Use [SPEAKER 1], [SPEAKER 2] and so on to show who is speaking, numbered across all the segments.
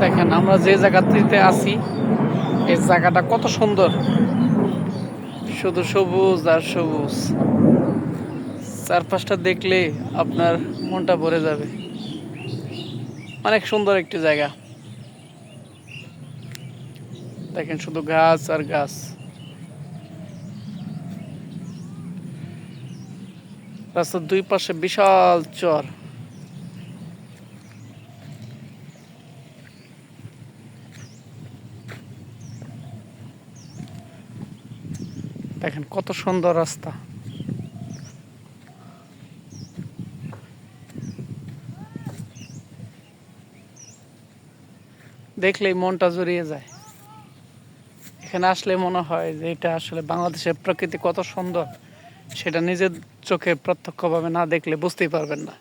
[SPEAKER 1] দেখেন আমরা যে জায়গাটিতে আছি এই জায়গাটা কত সুন্দর, শুধু সবুজ আর সবুজ। চারপাশটা দেখলে আপনার মনটা ভরে যাবে। অনেক সুন্দর একটি জায়গা। দেখেন শুধু গাছ আর গাছ। রাস্তার দুই পাশে বিশাল চর। দেখেন কত সুন্দর রাস্তা। দেখলেই মনটা জুড়িয়ে যায়। এখানে আসলে মনে হয় যে এটা আসলে বাংলাদেশের প্রকৃতি কত সুন্দর, সেটা নিজের চোখে প্রত্যক্ষভাবে না দেখলে বুঝতেই পারবেন না।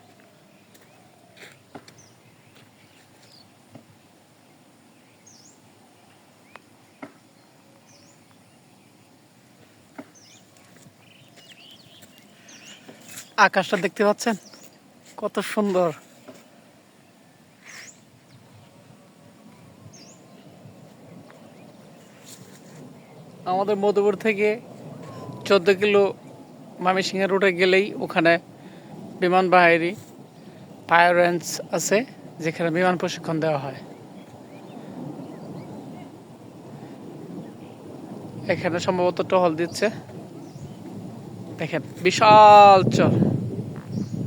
[SPEAKER 1] আকাশটা দেখতে পাচ্ছেন কত সুন্দর। আমাদের মধুপুর থেকে 14 কিলো ময়মনসিংহ রোডে গেলেই ওখানে বিমান বাহিনী ফায়ার রেঞ্জ আছে, যেখানে বিমান প্রশিক্ষণ দেওয়া হয়। এখানে সম্ভবত টহল দিচ্ছে। দেখেন বিশাল চর।